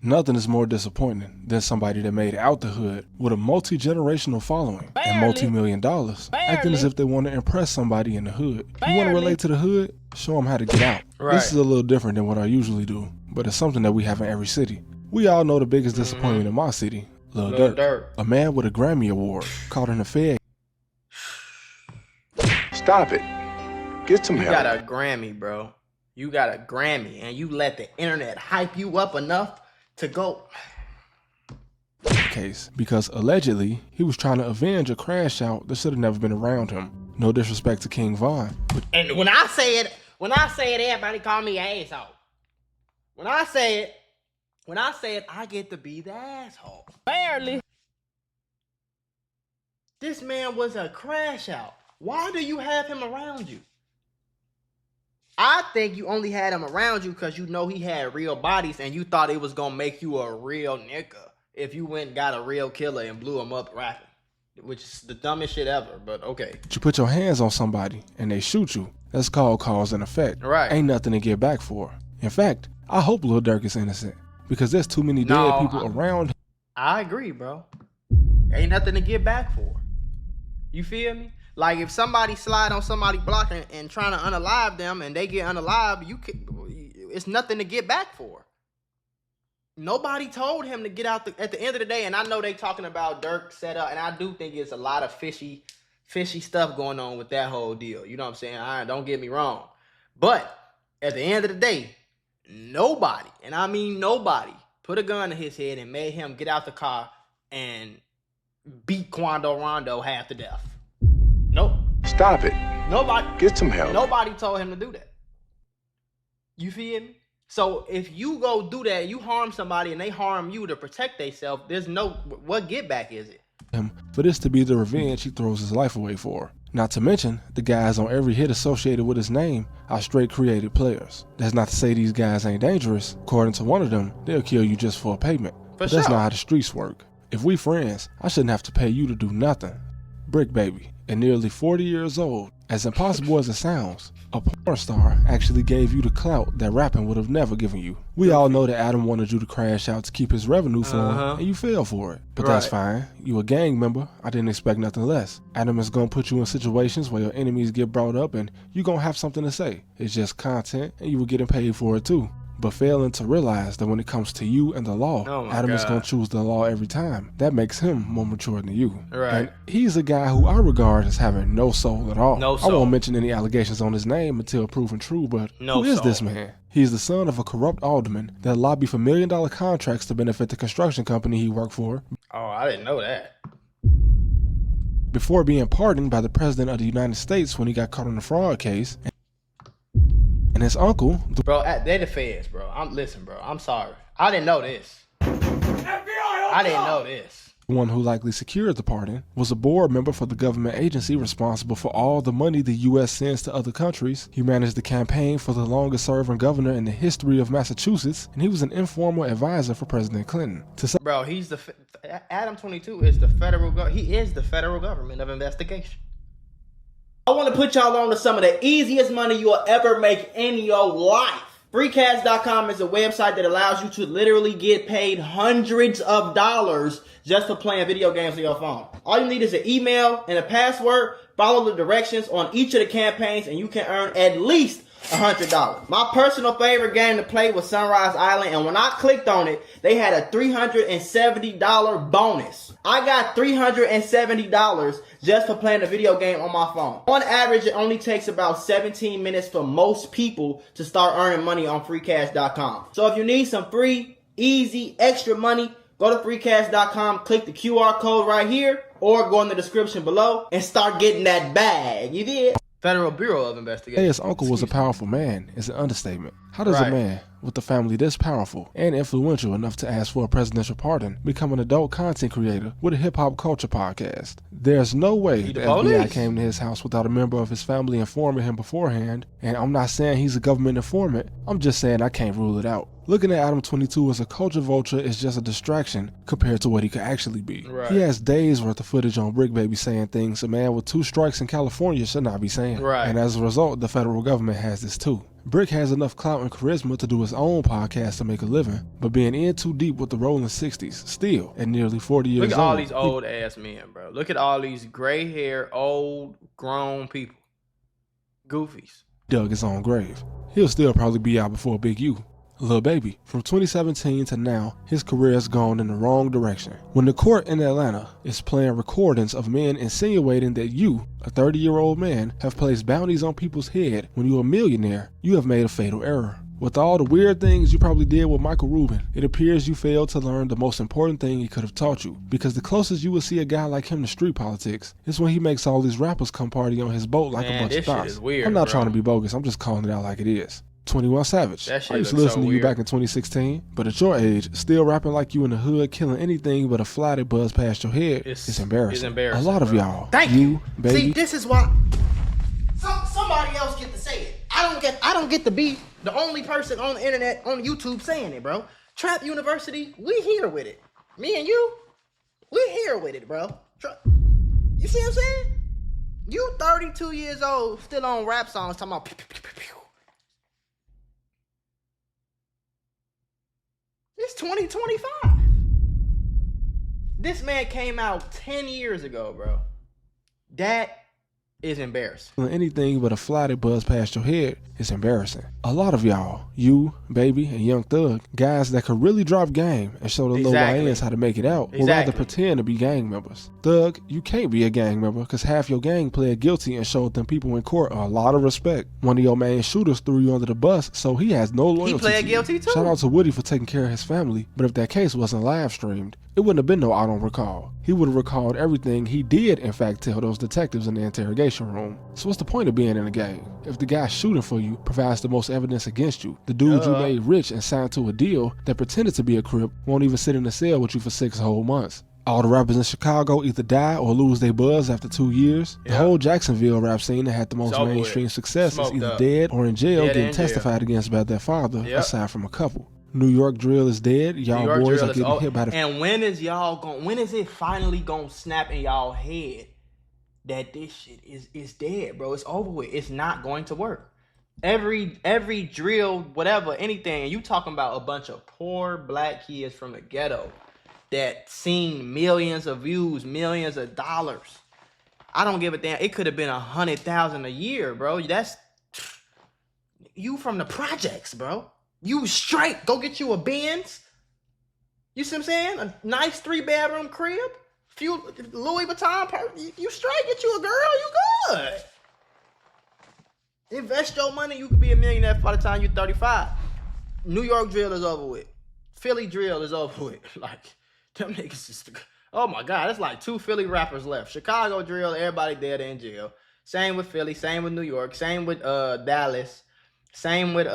Nothing is more disappointing than somebody that made it out the hood with a multi-generational following and multi-million dollars, acting as if they want to impress somebody in the hood. You want to relate to the hood? Show them how to get out. This is a little different than what I usually do, but it's something that we have in every city. We all know the biggest disappointment in my city, Lil Durk. A man with a Grammy Award caught in the Fed. Stop it. Get some help. You got a Grammy, bro. You got a Grammy, and you let the internet hype you up enough to go. Case because allegedly he was trying to avenge a crash out that should have never been around him. No disrespect to King Von, but and when I say it, everybody call me asshole. When I say it, I get to be the asshole. Barely. This man was a crash out. Why do you have him around you? I think you only had him around you because you know he had real bodies and you thought it was going to make you a real nigga if you went and got a real killer and blew him up rapping, which is the dumbest shit ever, but okay. You put your hands on somebody and they shoot you. That's called cause and effect. Right. Ain't nothing to get back for. In fact, I hope Lil Durk is innocent because there's too many dead people around him. I agree, bro. Ain't nothing to get back for. You feel me? Like if somebody slide on somebody's block and trying to unalive them and they get unalived, it's nothing to get back for. Nobody told him to get out at the end of the day, and I know they talking about Durk setup, and I do think it's a lot of fishy stuff going on with that whole deal. You know what I'm saying? All right, don't get me wrong. But at the end of the day, nobody, and I mean nobody, put a gun to his head and made him get out the car and beat Quando Rondo half to death. Nope. Stop it. Nobody. Get some help. Nobody told him to do that. You feel me? So if you go do that, you harm somebody and they harm you to protect themselves, there's no, what get back is it? For this to be the revenge he throws his life away for. Not to mention, the guys on every hit associated with his name are straight created players. That's not to say these guys ain't dangerous. According to one of them, they'll kill you just for a payment. But that's not how the streets work. If we friends, I shouldn't have to pay you to do nothing. Brick Baby, and nearly 40 years old, as impossible as it sounds, a porn star actually gave you the clout that rapping would have never given you. We all know that Adam wanted you to crash out to keep his revenue flowing, and you fell for it. But that's fine. You a gang member. I didn't expect nothing less. Adam is gonna put you in situations where your enemies get brought up and you gonna have something to say. It's just content, and you were getting paid for it too. But failing to realize that when it comes to you and the law, Adam is going to choose the law every time. That makes him more mature than you. Right. And he's a guy who I regard as having no soul at all. No soul. I won't mention any allegations on his name until proven true, but who is this man? He's the son of a corrupt alderman that lobbied for $1 million contracts to benefit the construction company he worked for. Oh, I didn't know that. Before being pardoned by the President of the United States when he got caught in a fraud case. And his uncle, bro, they the feds, bro. Listen, bro. I'm sorry. I didn't know this. I didn't know this. The one who likely secured the pardon, was a board member for the government agency responsible for all the money the U.S. sends to other countries. He managed the campaign for the longest serving governor in the history of Massachusetts, and he was an informal advisor for President Clinton. Bro, he's Adam 22 is the federal he is the federal government of investigation. I want to put y'all on to some of the easiest money you'll ever make in your life. Freecash.com is a website that allows you to literally get paid hundreds of dollars just for playing video games on your phone. All you need is an email and a password. Follow the directions on each of the campaigns and you can earn at least $100. My personal favorite game to play was Sunrise Island, and when I clicked on it, they had a $370 bonus. I got $370 just for playing a video game on my phone. On average, it only takes about 17 minutes for most people to start earning money on freecash.com. So if you need some free, easy, extra money, go to freecash.com, click the QR code right here, or go in the description below and start getting that bag. You did? Federal Bureau of Investigation. Hey, his uncle was a powerful man is an understatement. How does a man with a family this powerful and influential enough to ask for a presidential pardon become an adult content creator with a hip-hop culture podcast? There's no way the FBI came to his house without a member of his family informing him beforehand, and I'm not saying he's a government informant, I'm just saying I can't rule it out. Looking at Adam 22 as a culture vulture is just a distraction compared to what he could actually be. He has days worth of footage on Brick Baby saying things a man with 2 strikes in California should not be saying. And as a result, the federal government has this too. Brick has enough clout and charisma to do his own podcast to make a living, but being in too deep with the rolling 60s, still, at nearly 40 years old. Look at all these old ass men, bro. Look at all these gray hair, old, grown people. Goofies. Dug his own grave. He'll still probably be out before Big U. Lil Baby, from 2017 to now, his career has gone in the wrong direction. When the court in Atlanta is playing recordings of men insinuating that you, a 30-year-old man, have placed bounties on people's head when you're a millionaire, you have made a fatal error. With all the weird things you probably did with Michael Rubin, it appears you failed to learn the most important thing he could have taught you. Because the closest you will see a guy like him to street politics is when he makes all these rappers come party on his boat like a bunch of thoughts. I'm not trying to be bogus, I'm just calling it out like it is. 21 Savage. I used to listen to you back in 2016, but at your age, still rapping like you in the hood, killing anything but a fly that buzz past your head, it's embarrassing. It's embarrassing. A lot of y'all. Thank you, baby. See, this is why somebody else get to say it. I don't get to be the only person on the internet, on YouTube saying it, bro. Trap University, we here with it. Me and you, we here with it, bro. You see what I'm saying? You 32 years old, still on rap songs talking about pew, pew, pew, pew, pew. It's 2025. This man came out 10 years ago, bro. That is embarrassing. Anything but a fly that buzz past your head is embarrassing. A lot of y'all, you, Baby, and Young Thug, guys that could really drop game and show the little YNs how to make it out, will rather pretend to be gang members. Thug, you can't be a gang member because half your gang pled guilty and showed them people in court a lot of respect. One of your main shooters threw you under the bus, so he has no loyalty. He pled guilty too. Shout out to Woody for taking care of his family, but if that case wasn't live streamed, it wouldn't have been no I don't recall. He would have recalled everything he did in fact tell those detectives in the interrogation room. So what's the point of being in a gang? If the guy shooting for you provides the most evidence against you, the dude you made rich and signed to a deal that pretended to be a Crip won't even sit in a cell with you for 6 whole months. All the rappers in Chicago either die or lose their buzz after 2 years. The whole Jacksonville rap scene that had the most mainstream success is either dead or in jail getting testified against by their father, aside from a couple. New York drill is dead. Y'all boys are getting hit by the... And when is it finally gonna snap in y'all head that this shit is dead, bro? It's over with. It's not going to work. Every drill, whatever, anything, and you talking about a bunch of poor black kids from the ghetto that seen millions of views, millions of dollars. I don't give a damn. It could have been 100,000 a year, bro. That's you from the projects, bro. You straight. Go get you a Benz. You see what I'm saying? A nice 3-bedroom crib. Few Louis Vuitton. You straight. Get you a girl. You good. Invest your money. You could be a millionaire by the time you're 35. New York drill is over with. Philly drill is over with. Like, them niggas is... Oh my God. It's like 2 Philly rappers left. Chicago drill, everybody dead in jail. Same with Philly. Same with New York. Same with Dallas. Same with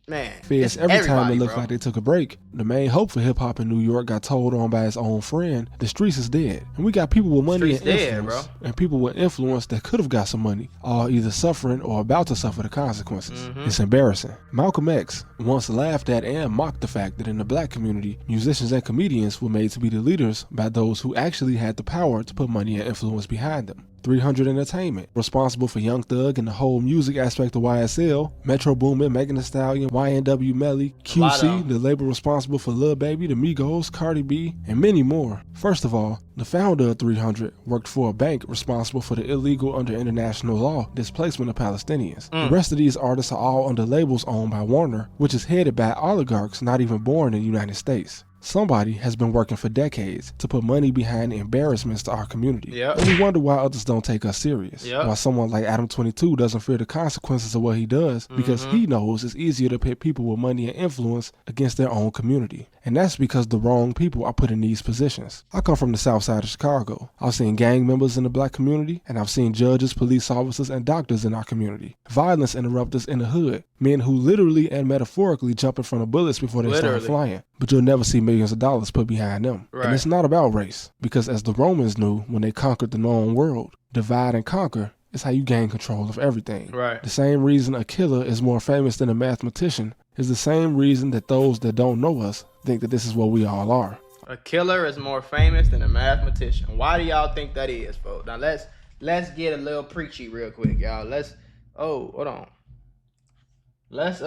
man. Feds, every time it looked like they took a break, the main hope for hip hop in New York got told on by his own friend, the streets is dead. And we got people with money and influence, and people with influence that could have got some money, all either suffering or about to suffer the consequences. It's embarrassing. Malcolm X once laughed at and mocked the fact that in the black community, musicians and comedians were made to be the leaders by those who actually had the power to put money and influence behind them. 300 Entertainment, responsible for Young Thug and the whole music aspect of YSL, Metro Boomin, Megan Thee Stallion, YNW Melly, QC, the label responsible for Lil Baby, the Migos, Cardi B, and many more. First of all, the founder of 300 worked for a bank responsible for the illegal under international law displacement of Palestinians. The rest of these artists are all under labels owned by Warner, which is headed by oligarchs not even born in the United States. Somebody has been working for decades to put money behind embarrassments to our community. And we wonder why others don't take us serious. Why someone like Adam 22 doesn't fear the consequences of what he does because he knows it's easier to pit people with money and influence against their own community. And that's because the wrong people are put in these positions. I come from the south side of Chicago. I've seen gang members in the black community, and I've seen judges, police officers, and doctors in our community. Violence interrupters in the hood. Men who literally and metaphorically jump in front of bullets before they start flying. But you'll never see millions of dollars put behind them. And it's not about race, because as the Romans knew when they conquered the known world, divide and conquer is how you gain control of everything. The same reason a killer is more famous than a mathematician is the same reason that those that don't know us think that this is what we all are. A killer is more famous than a mathematician. Why do y'all think that is, folks? Now let's get a little preachy real quick, y'all. Let's Oh, hold on. Let's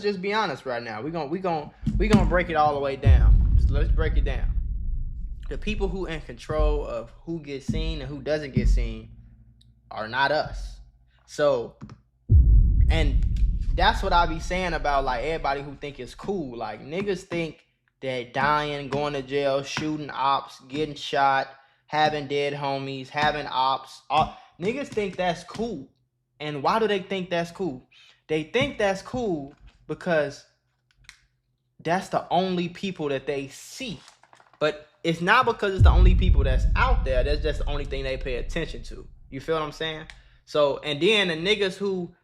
just be honest right now. We gonna break it all the way down. Let's break it down. The people who in control of who gets seen and who doesn't get seen are not us. So, and that's what I be saying about like everybody who think it's cool. Like niggas think that dying, going to jail, shooting ops, getting shot, having dead homies, having ops, niggas think that's cool. And why do they think that's cool? They think that's cool because that's the only people that they see. But it's not because it's the only people that's out there. That's just the only thing they pay attention to. You feel what I'm saying? So, and then the niggas who,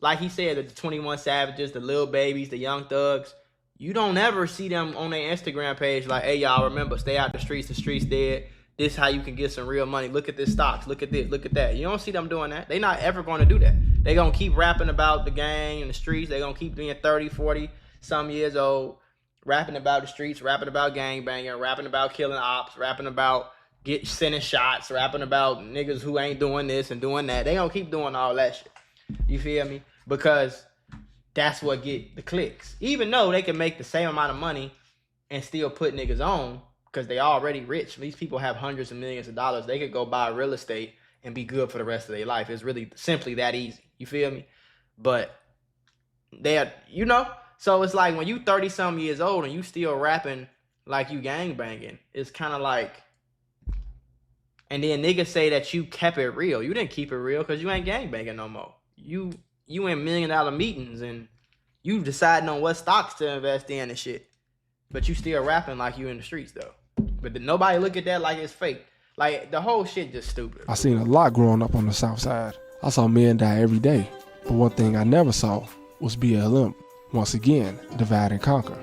like he said, the 21 Savages, the Lil Babies, the Young Thugs, you don't ever see them on their Instagram page like, hey, y'all, remember, stay out the streets dead. This is how you can get some real money. Look at this stocks. Look at this. Look at that. You don't see them doing that. They're not ever going to do that. They're going to keep rapping about the gang and the streets. They're going to keep being 30, 40 some years old, rapping about the streets, rapping about gang banging, rapping about killing ops, rapping about sending shots, rapping about niggas who ain't doing this and doing that. They going to keep doing all that shit. You feel me? Because that's what get the clicks. Even though they can make the same amount of money and still put niggas on, because they already rich. These people have hundreds of millions of dollars. They could go buy real estate and be good for the rest of their life. It's really simply that easy. You feel me? But they're, you know, so it's like when you 30 some years old and you still rapping like you gang banging, it's kind of like, and then niggas say that you kept it real. You didn't keep it real because you ain't gang banging no more. You in $1 million meetings and you deciding on what stocks to invest in and shit. But you still rapping like you in the streets though. But nobody look at that like it's fake. Like the whole shit just stupid. I seen a lot growing up on the South Side. I saw men die every day. But one thing I never saw was BLM. Once again, divide and conquer.